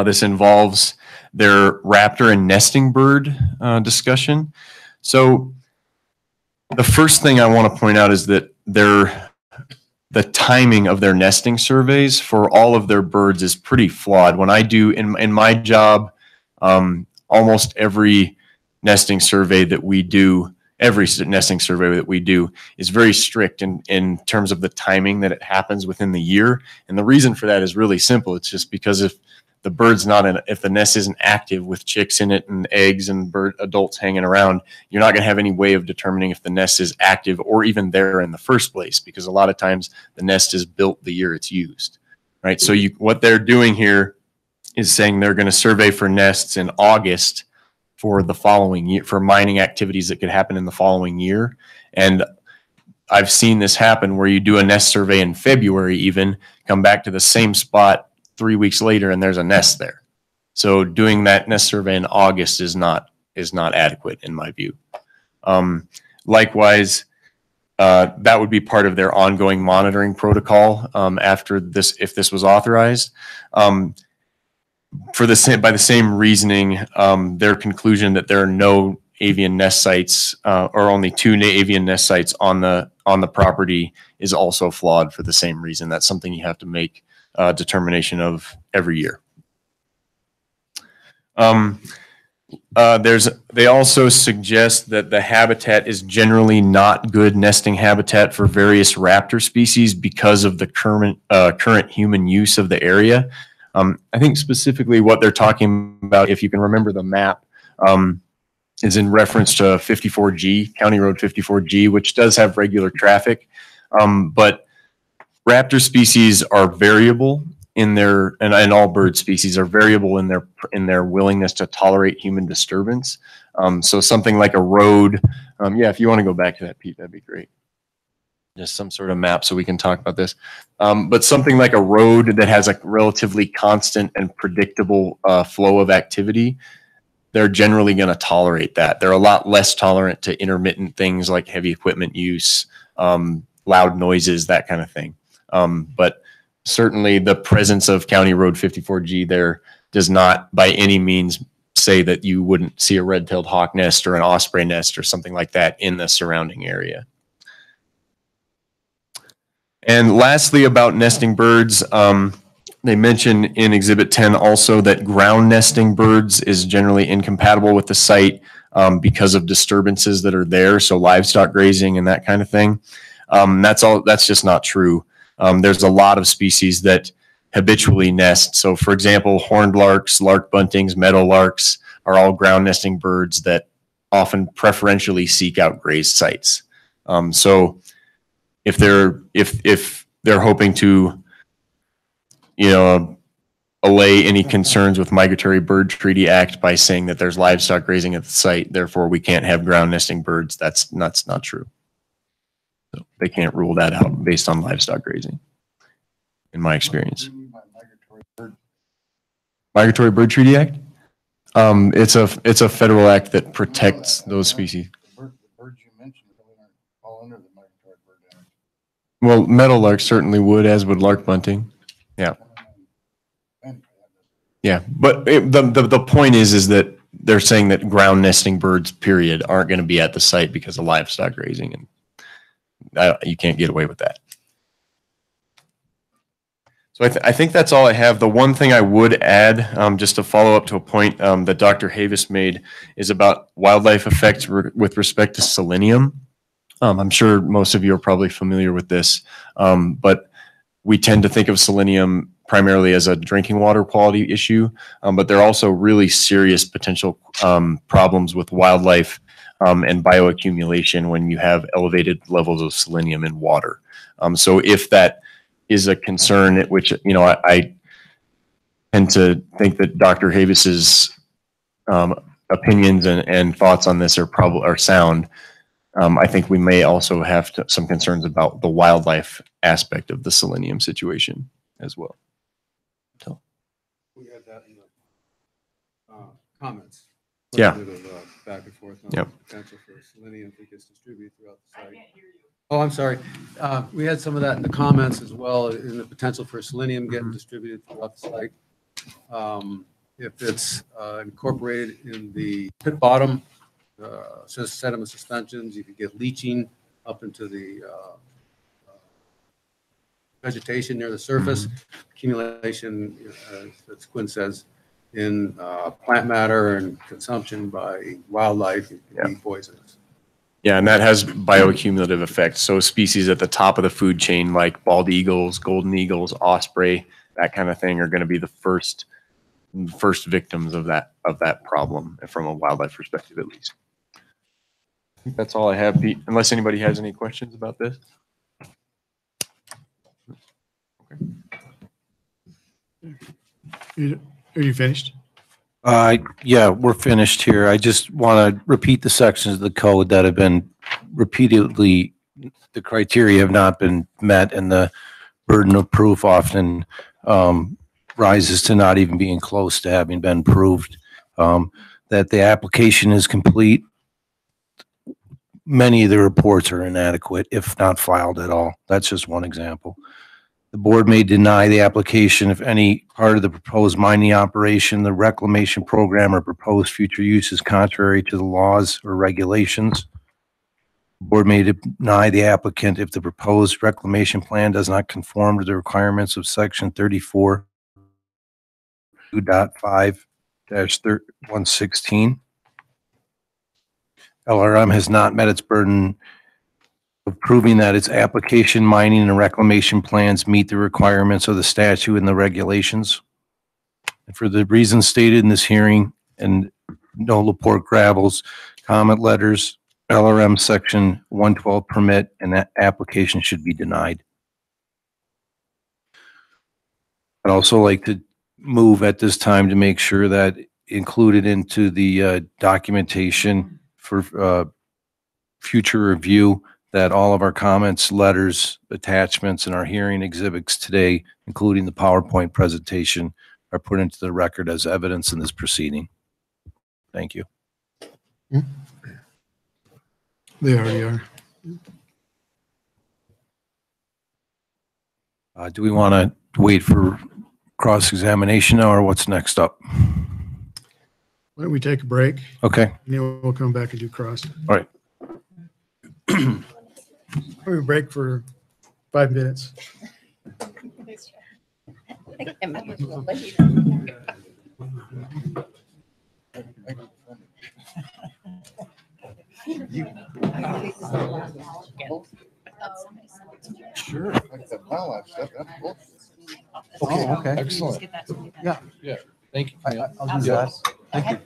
H: This involves their raptor and nesting bird discussion. So the first thing I want to point out is that the timing of their nesting surveys for all of their birds is pretty flawed. When I do in my job, almost every nesting survey that we do, is very strict in terms of the timing that it happens within the year. And the reason for that is really simple. It's just because if the bird's if the nest isn't active with chicks in it and eggs and bird adults hanging around, you're not going to have any way of determining if the nest is active or even there in the first place, because a lot of times the nest is built the year it's used, right? So what they're doing here is saying they're going to survey for nests in August for the following year, for mining activities that could happen in the following year. And I've seen this happen where you do a nest survey in February, even come back to the same spot 3 weeks later and there's a nest there. So doing that nest survey in August is not adequate in my view. Likewise, that would be part of their ongoing monitoring protocol after this, if this was authorized. By the same reasoning, their conclusion that there are no avian nest sites or only 2 avian nest sites on the property is also flawed for the same reason. That's something you have to make a determination of every year. They also suggest that the habitat is generally not good nesting habitat for various raptor species because of the current human use of the area. I think specifically what they're talking about, if you can remember the map, is in reference to 54G, County Road 54G, which does have regular traffic. But raptor species are variable and all bird species are variable in their willingness to tolerate human disturbance. So something like a road, yeah, if you want to go back to that, Pete, that'd be great. Just some sort of map so we can talk about this. But something like a road that has a relatively constant and predictable flow of activity, they're generally going to tolerate that. They're a lot less tolerant to intermittent things like heavy equipment use, loud noises, that kind of thing. But certainly the presence of County Road 54G there does not by any means say that you wouldn't see a red-tailed hawk nest or an osprey nest or something like that in the surrounding area. And lastly, about nesting birds, they mention in Exhibit 10 also that ground nesting birds is generally incompatible with the site because of disturbances that are there, so livestock grazing and that kind of thing. That's just not true. There's a lot of species that habitually nest. So for example, horned larks, lark buntings, meadow larks are all ground nesting birds that often preferentially seek out grazed sites. So if they're hoping to, allay any concerns with Migratory Bird Treaty Act by saying that there's livestock grazing at the site, therefore we can't have ground nesting birds, that's not true. So they can't rule that out based on livestock grazing, in my experience. Migratory Bird Treaty Act? It's a federal act that protects those species.
J: The birds you mentioned fall under the Migratory Bird Act.
H: Well, meadowlark certainly would, as would lark bunting. Yeah. Yeah, but the point is that they're saying that ground nesting birds, period, aren't going to be at the site because of livestock grazing, and you can't get away with that. So I think that's all I have. The one thing I would add, just to follow up to a point that Dr. Havis made, is about wildlife effects with respect to selenium. I'm sure most of you are probably familiar with this, but we tend to think of selenium primarily as a drinking water quality issue, but there are also really serious potential problems with wildlife and bioaccumulation when you have elevated levels of selenium in water. So if that is a concern, which, you know, I tend to think that Dr. Havis's opinions and thoughts on this are sound. I think we may also have some concerns about the wildlife aspect of the selenium situation as well. So.
A: We had that in the comments.
H: Yeah.
A: Back and forth on
H: Yep.
A: the potential for selenium if it gets distributed throughout the site. Oh, I'm sorry. We had some of that in the comments as well, in the potential for selenium getting distributed throughout the site. If it's incorporated in the pit bottom, sediment suspensions, you could get leaching up into the vegetation near the surface, accumulation, as Quinn says, in plant matter and consumption by wildlife, it can be poisonous.
H: Yeah, and that has bioaccumulative effects. So species at the top of the food chain, like bald eagles, golden eagles, osprey, that kind of thing, are going to be the first victims of that problem from a wildlife perspective, at least. I think that's all I have, Pete, unless anybody has any questions about this.
F: Are you finished?
B: Yeah, we're finished here. I just want to repeat the sections of the code that have been repeatedly, the criteria have not been met, and the burden of proof often rises to not even being close to having been proved. That the application is complete. Many of the reports are inadequate, if not filed at all. That's just one example. The board may deny the application if any part of the proposed mining operation, the reclamation program, or proposed future use is contrary to the laws or regulations. The board may deny the applicant if the proposed reclamation plan does not conform to the requirements of section 34.2.5-116. LRM has not met its burden of proving that its application, mining, and reclamation plans meet the requirements of the statute and the regulations. And for the reasons stated in this hearing, and no Laporte gravels, comment letters, LRM section 112 permit, and that application should be denied. I'd also like to move at this time to make sure that included into the documentation for future review, that all of our comments, letters, attachments, and our hearing exhibits today, including the PowerPoint presentation, are put into the record as evidence in this proceeding. Thank you.
F: They already are.
B: Do we want to wait for cross-examination now, or what's next up?
F: Why don't we take a break?
B: Okay.
F: And then we'll come back and do cross.
B: All right.
F: We break for 5 minutes.
J: Sure. Like that wildlife stuff, that's cool.
A: Oh, okay.
J: Excellent.
A: Yeah.
J: Yeah. Thank you.
A: I'll do that. Thank you.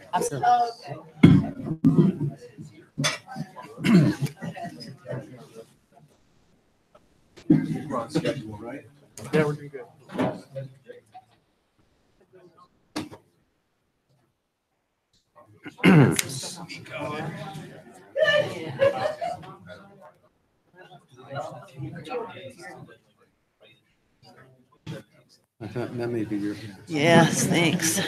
A: We're on schedule, right?
F: Yeah, we're doing good.
A: I thought that may be your.
K: Yes, thanks.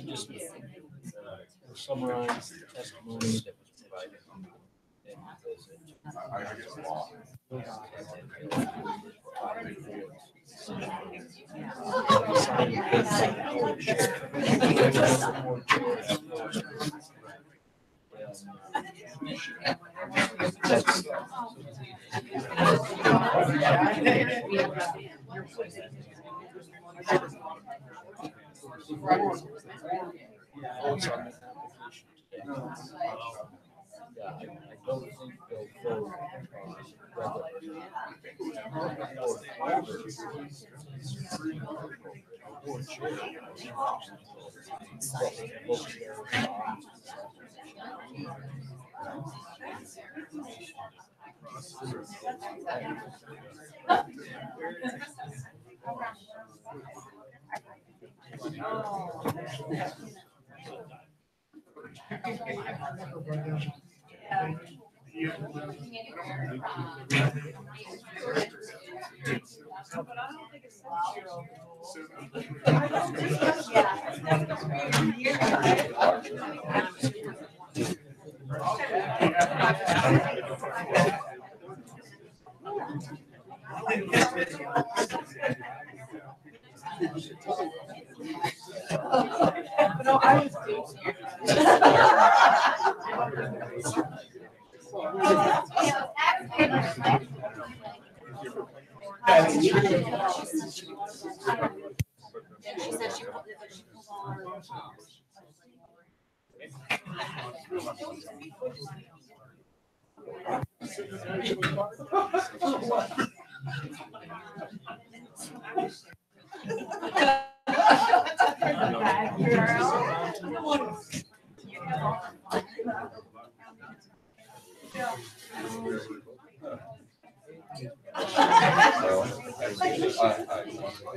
B: Just summarize the testimony that was provided.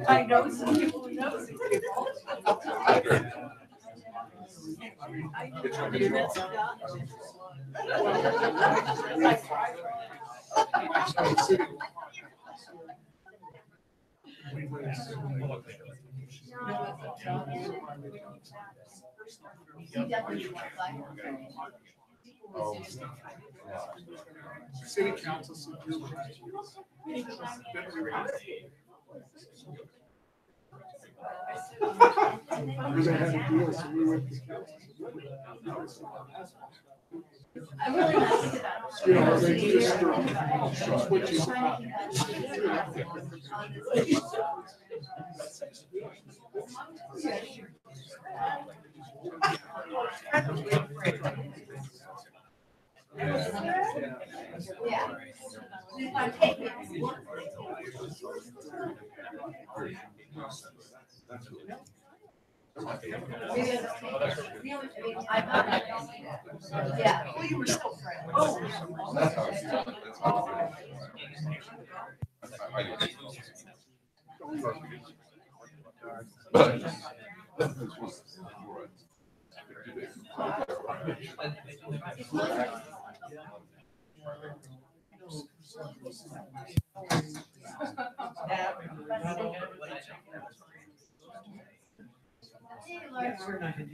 C: I know some people who know some people.
E: City council. They had a deal, so we went to council.
C: I'm really nice to that.
E: You know, they just switches.
C: Yeah, well, you were so friendly. Oh.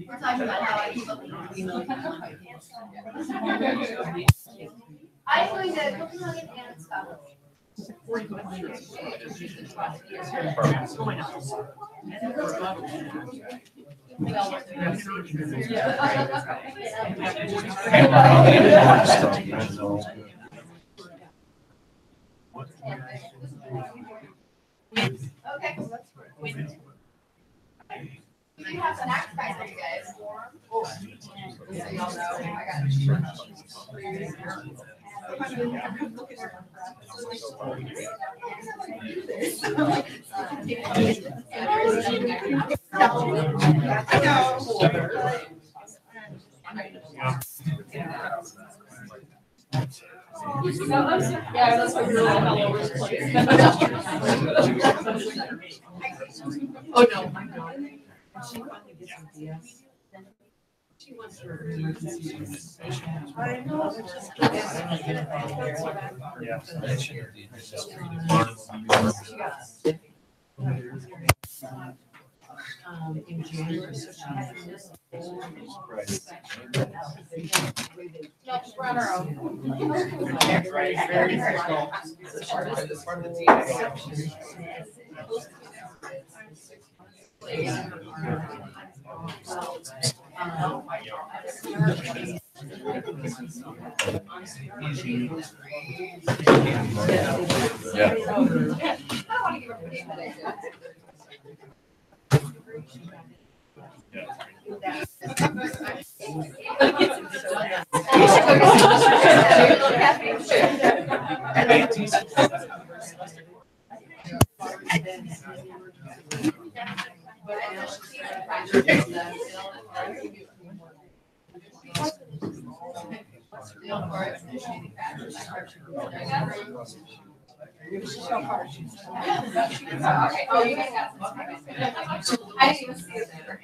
C: We're talking about how I keep up with I'm going to Copenhagen and Scotland. Okay. We do have snacks back for you guys. So y'all know, I got
K: Yeah, that's what you're all over the place. Oh, no. She wants her emergency.
C: I know. In January, so she had this.
K: No, we're on our own. Oh, you guys got some. I didn't even see it there.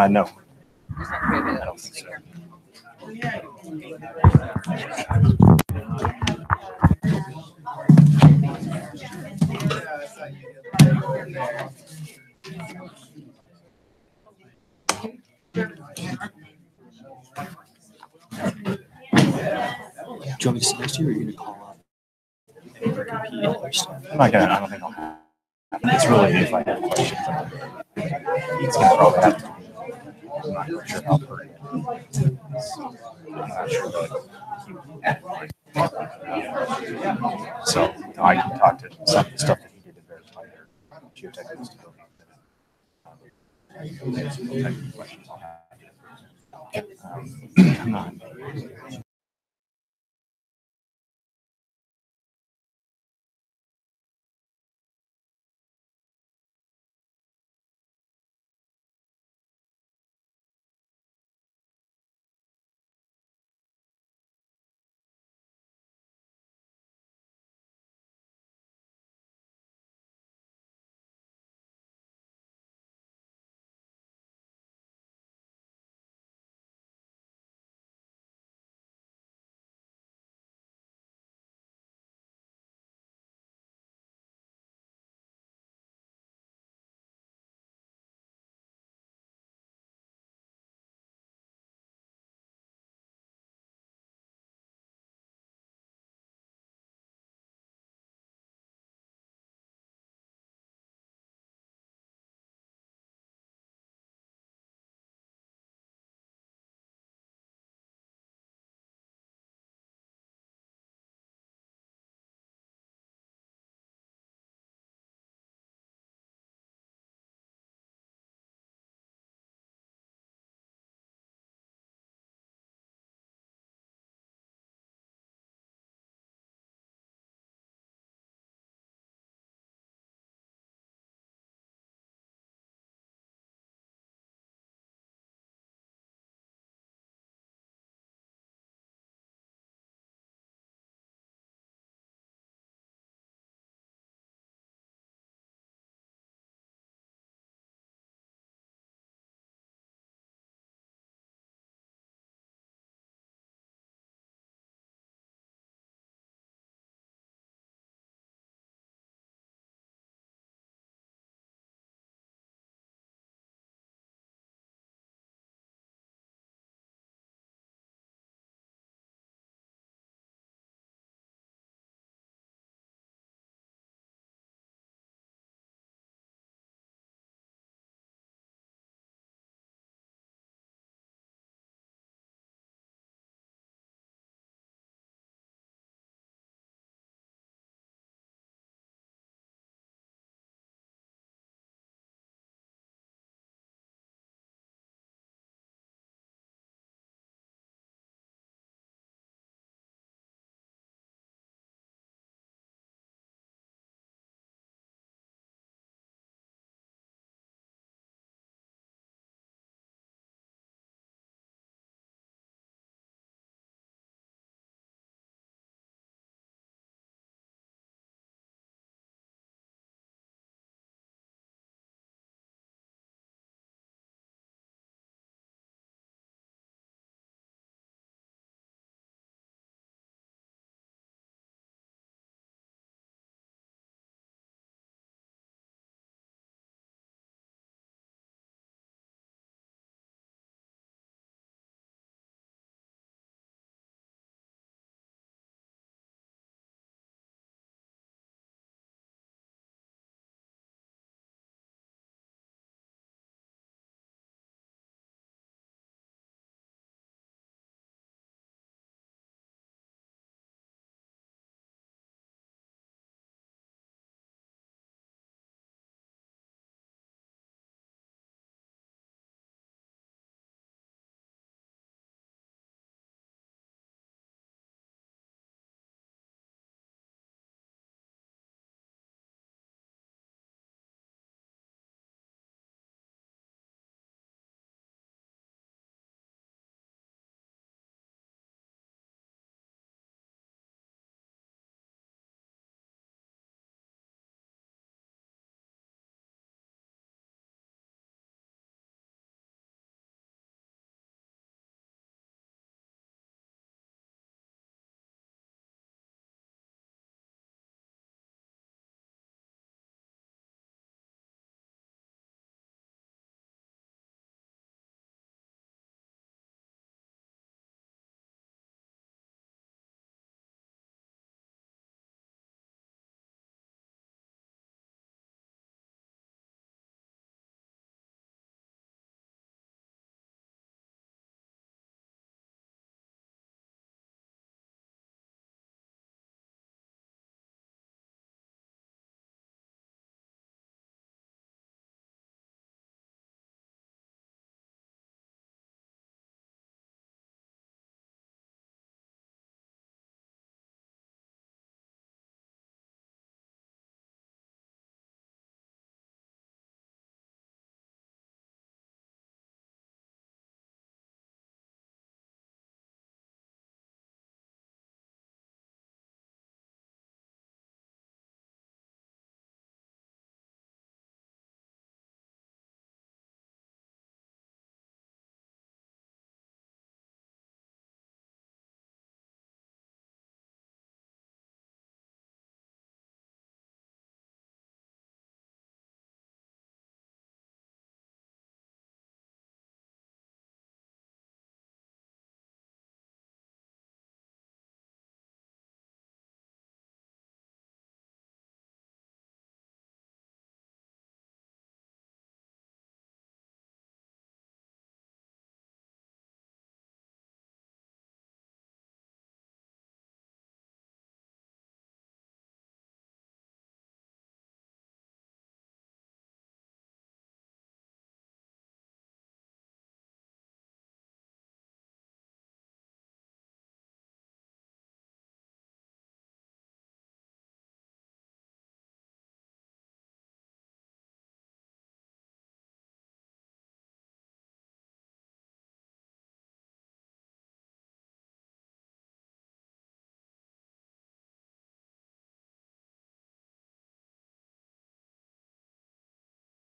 L: No. I don't think so. Do you want me to sit next to you or are you going to call up? I'm not gonna, I don't think I'll have. It's really if I have questions. He's gonna probably have to. I'm not really sure how pretty. I'm not sure but so I can talk to some of the stuff that he did to verify their geotechnical stability. Questions I'll have. I'm not